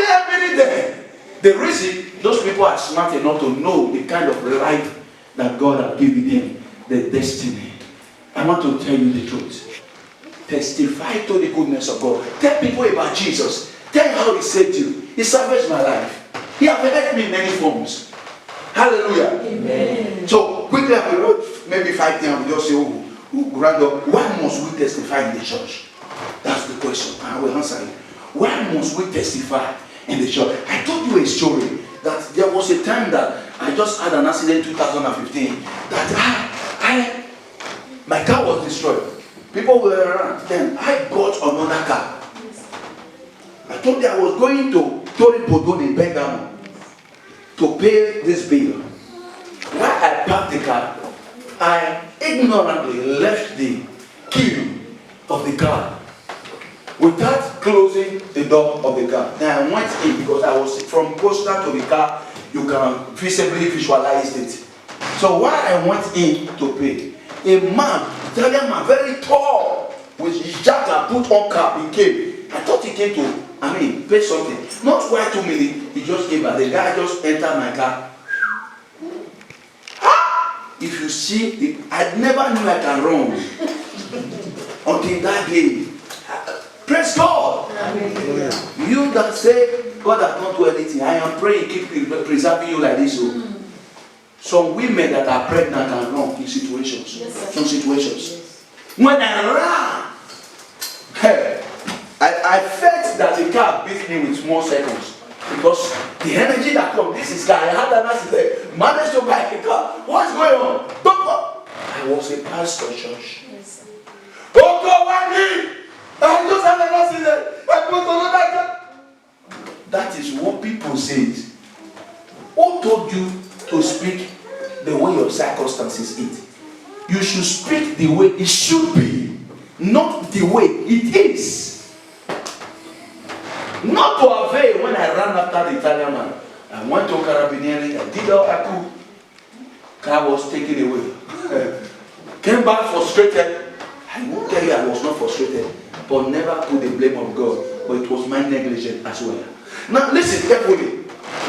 every day. The reason those people are smart enough to know the kind of life that God has given them, the destiny. I want to tell you the truth. Testify to the goodness of God. Tell people about Jesus. Tell how He saved you. He salvaged my life. He has helped me in many forms. Hallelujah. Amen. So quickly, I will maybe 5 things. I will just say, why must we testify in the church? That's the question. I will answer it. Why must we testify in the church? I told you a story that there was a time that I just had an accident in 2015 that my car was destroyed. People were around. Then I got another car. I told you I was going to Tori Podon in Bergamo to pay this bill. When I parked the car, I ignorantly left the key of the car without closing the door of the car. Then I went in because I was from coaster to the car. You can visibly visualize it. So while I went in to pay, a man, Italian man, very tall, with his jacket put on cap, he came. I thought he came to, pay something. Not quite 2 minutes, he just came back. The guy just entered my car. If you see, I never knew I can run until that day. Praise God. Amen. You that say God has not do anything, I am praying, keep preserving you like this. Some women that are pregnant can run in situations. Yes, some situations. Yes. When I ran, I felt that the car beat me with small seconds. Because the energy that comes, this is guy, I had an accident, managed to buy a car. What's going on? Don't go. I was a pastor church. Yes. Don't go, why me? I just had an accident. I put another car. That is what people say. Who told you to speak the way your circumstances is? You should speak the way it should be, not the way it is. Not to avail when I ran after the Italian man. I went to Carabinieri, I did all I could. Car was taken away. Came back frustrated. I won't tell you I was not frustrated, but never put the blame on God. But it was my negligence as well. Now listen carefully.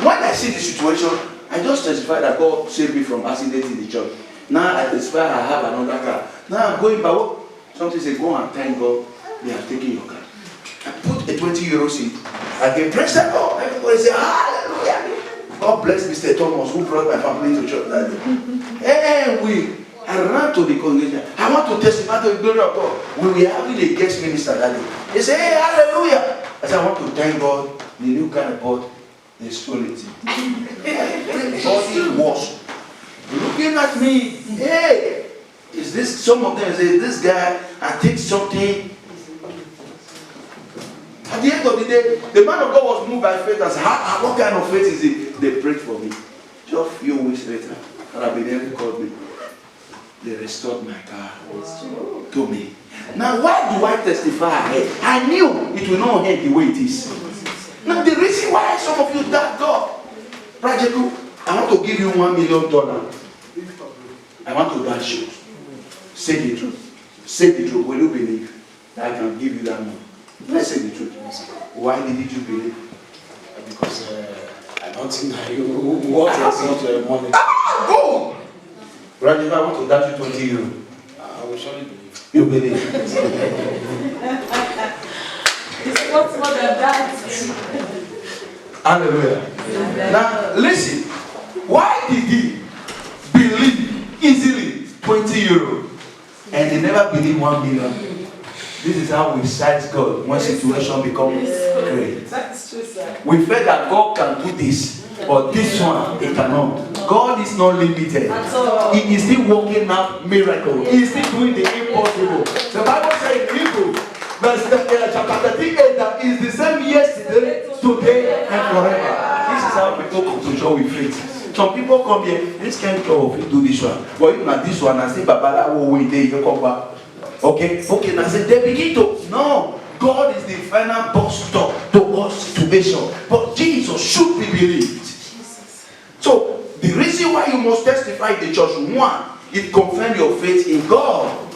When I see the situation, I just testify that God saved me from accident in the church. Now I testify I have another car. Now I'm going back. Something says, go and thank God they have taken your car. I put a 20 euro seat. I can press that up. Everybody say, hallelujah. God bless Mr. Thomas who brought my family to church that day. I ran to the congregation. I want to testify to the glory of God. We were having a guest minister that day. He said, hey, hallelujah. I said, I want to thank God. The new kind of bought the story. Body wash. Looking at me. Hey, is this, some of them say, this guy, I take something. At the end of the day, the man of God was moved by faith and said, what kind of faith is it? They prayed for me. Just a few weeks later, Carabinieri called me. They restored my car to me. Now, why do I testify? I knew it will not end the way it is. Now, the reason why some of you doubt God, Prajeku, I want to give you $1 million. I want to dash you. Say the truth. Say the truth. Will you believe that I can give you that money? Let's say the truth. Why did you believe? Because I don't think that you want to money. Go! Brother, if I want to dash you 20 euro, I will surely believe. You believe? It's what's more than that. Hallelujah. Now, listen. Why did he believe easily 20 euro and they never believe 1 million? This is how we size God when situation becomes great. That's true, sir. We felt that God can do this, but this one, He cannot. God is not limited. He is still working out miracles. He is still doing the impossible. The Bible says in Hebrew, chapter 38, that is the same yesterday, today, and forever. This is how people come to show with faith. Some people come here, this can't go, do this one. But if not this one, I say, Babala will wait there, you come back. Okay, now say they begin to. No, God is the final boss stop to all situation. But Jesus should be believed. So, the reason why you must testify in the church, one, it confirms your faith in God.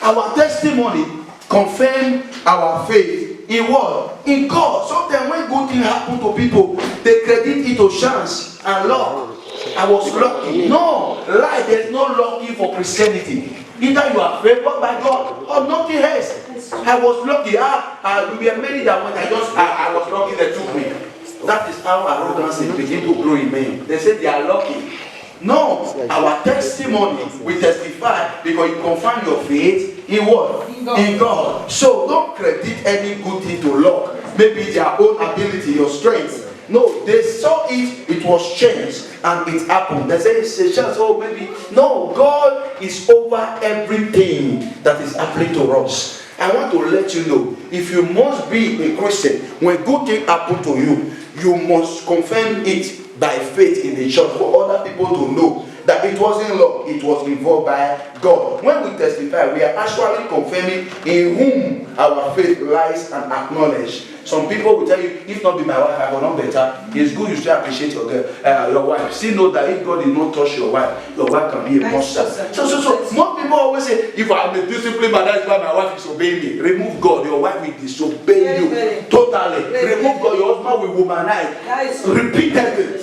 Our testimony confirms our faith in what? In God. Sometimes when good things happen to people, they credit it to chance and luck. I was lucky. No, life, there's no lucky for Christianity. Either you are favored by God or nothing else. I was lucky. We were many that when I was lucky, they took me. That is how arrogance begin to grow in men. They say they are lucky. No, our testimony, we testify because you confirm your faith in what? In God. So don't credit any good thing to luck. Maybe their own ability, your strength. No, they saw it was changed and it happened. They say it's a chance, oh maybe. No, God is over everything that is happening to us. I want to let you know, if you must be a Christian, when good things happen to you, you must confirm it by faith in the church for other people to know that it wasn't luck, it was involved by God. When we testify, we are actually confirming in whom our faith lies and acknowledge. Some people will tell you, if not be my wife, I will not better. It's good you still appreciate your wife. Still know that if God did not touch your wife can be a monster. So most people always say, if I'm a disciplined man, that's why my wife is obeying me. Remove God, your wife will disobey you totally. Remove God, your husband will womanize repeatedly.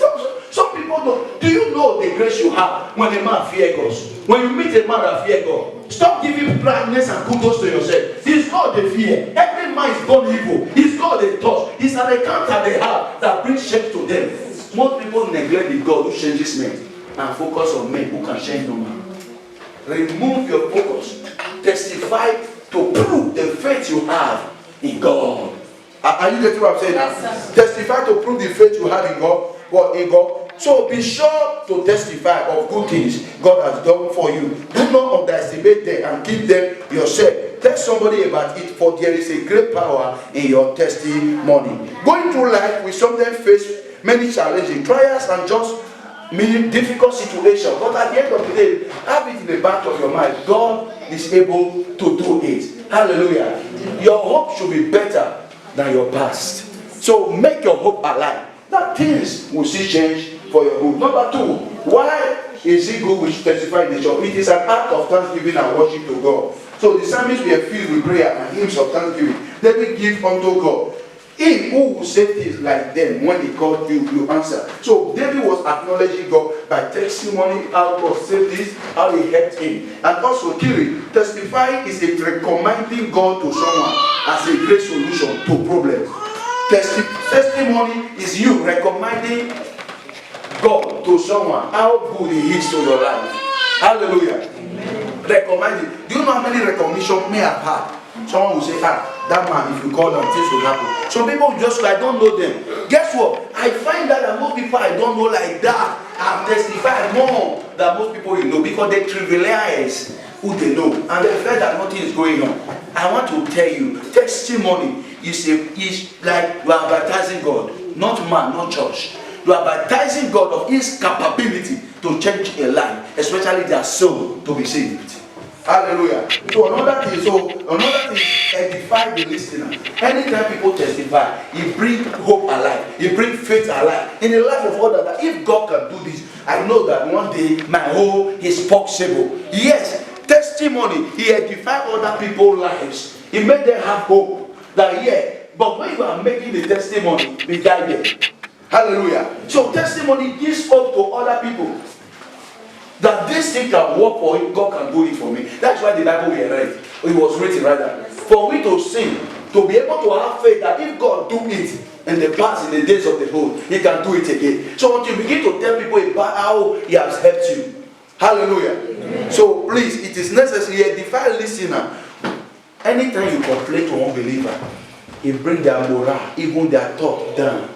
Some people don't. Do you know the grace you have when a man fears God? When you meet a man that fears God, stop giving blindness and kudos to yourself. It's God they fear. Every man is born evil. It's God they touch. It's an encounter they have that brings shame to them. Most people neglect the God who changes men and focus on men who can change no man. Remove your focus. Testify to prove the faith you have in God. Are you getting what I'm saying? Yes, Testify to prove the faith you have in God. What in God? So be sure to testify of good things God has done for you. Do not underestimate them and keep them yourself. Tell somebody about it, for there is a great power in your testimony. Going through life, we sometimes face many challenging trials and just many difficult situations. But at the end of the day, have it in the back of your mind. God is able to do it. Hallelujah. Your hope should be better than your past. So make your hope alive. That things will see change for your good. Number two, why is it good we should testify in the church? It is an act of thanksgiving and worship to God. So the psalmists were filled with prayer and hymns of thanksgiving. Let me give unto God. He who will say things like them, when he called you, you answer. So David was acknowledging God by testimony how God saved this, how he helped him. And also Kiri, testifying is a recommending God to someone as a great solution to problems. Testimony is you recommending God to someone how good he is to your life. Hallelujah. Recommending. Do you know how many recognition may have had? Someone will say, that man, if you call them, things will happen. Some people just, I don't know them. Guess what? I find that most people I don't know like that have testified more than most people you know, because they trivialize who they know and they feel that nothing is going on. I want to tell you, testimony is like you are baptizing God, not man, not church. You are baptizing God of his capability to change a life, especially their soul to be saved. Hallelujah. So another thing, edify the listener. Anytime people testify, it brings hope alive. It brings faith alive in the life of others. That if God can do this, I know that one day my hope is possible. Yes, testimony. He edified other people's lives. He made them have hope. That but when you are making the testimony, be guided. Hallelujah. So testimony gives hope to other people. That this thing can work for him, God can do it for me. That's why the Bible was written rather. For me to sing, to be able to have faith that if God do it in the past, in the days of the old, he can do it again. So until you begin to tell people about how he has helped you. Hallelujah. Amen. So please, it is necessary, edify listener. Anytime you complain to unbeliever, it brings their morale, even their thought down.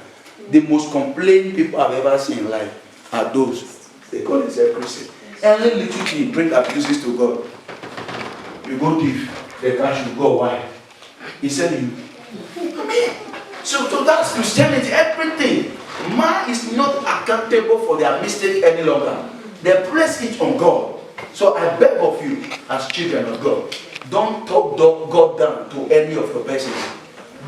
The most complaining people I've ever seen in life are those, they call themselves Christian. Any little thing bring abuses to God. You go thief, they catch you, go why? He said you. So that's Christianity, everything. Man is not accountable for their mistake any longer. They place it on God. So I beg of you, as children of God, don't talk God down to any of your persons.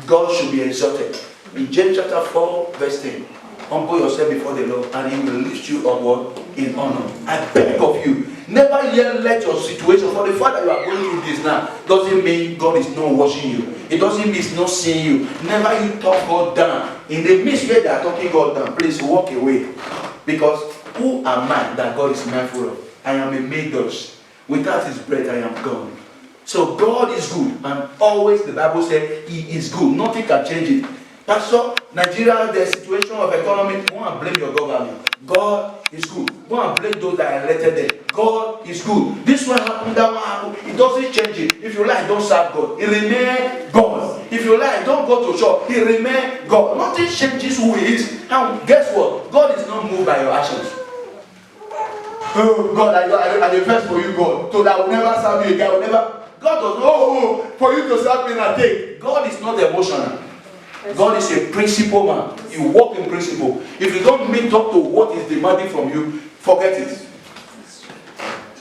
God should be exalted. In James chapter 4, verse 10, humble yourself before the Lord, and He will lift you upward in honor. I beg of you, never yet let your situation, for the fact that you are going through this now, doesn't mean God is not watching you. It doesn't mean He's not seeing you. Never you talk God down. In the midst where they are talking God down, please walk away. Because who am I that God is mindful of? I am a made dust. Without His breath, I am gone. So God is good, and always the Bible says He is good. Nothing can change it. Pastor, Nigeria, the situation of economy, go and blame your government. God is good. Go and blame those that are elected them. God is good. This one happened, that one happened. It doesn't change it. If you like, don't serve God. He remains God. If you like, don't go to church. He remains God. Nothing changes who He is. And guess what? God is not moved by your actions. Oh, God, I the first for you, God. So that I will never serve you again. I will never. God does not, for you to serve me and take. God is not emotional. God is a principle man. You walk in principle. If you don't meet up to what is demanding from you, forget it.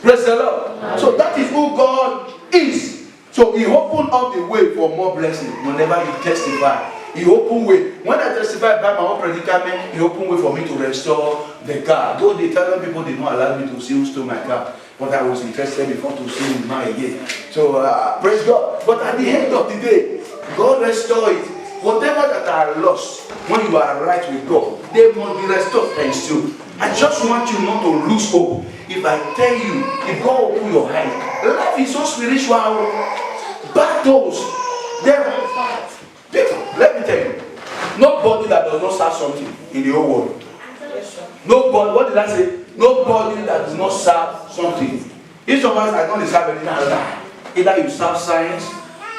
Praise the Lord. So that is who God is. So He opened up the way for more blessing whenever you testify. He opened way. When I testify about my own predicament, He opened way for me to restore the car. Though the Italian people did not allow me to see who stole my car, but I was interested before to see him now again. So praise God. But at the end of the day, God restored it. Whatever that are lost, when you are right with God, they must be restored times two. I just want you not to lose hope. If I tell you, if God open your eyes, life is so spiritual. Battles, there are people. Let me tell you, nobody that does not serve something in the whole world. Nobody. What did I say? Nobody that does not serve something. If someone I don't serve anything, either you serve science,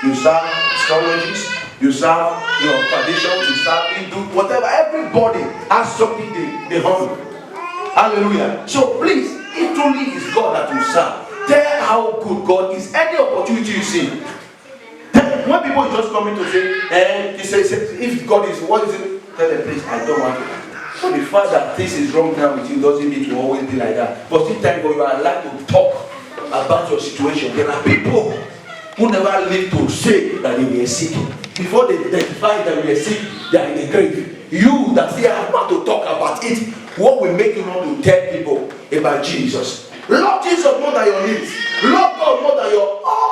you serve astrologists, you serve your tradition, you serve Hindu, whatever. Everybody has something they honor. Hallelujah. So please, it truly is God that you serve. Tell how good God is. Any opportunity you see. When people just come in to say, he says, if God is, what is it? Tell them, please, I don't want it. So the fact that this is wrong now with you doesn't mean to always be like that. But still time when you are allowed to talk about your situation, there are people who never live to say that they were sick. Before they identify that they were sick, they are in the grave. You that still have not to talk about it, what will make you not to tell people about Jesus? Love Jesus more than your needs. Love God more than your all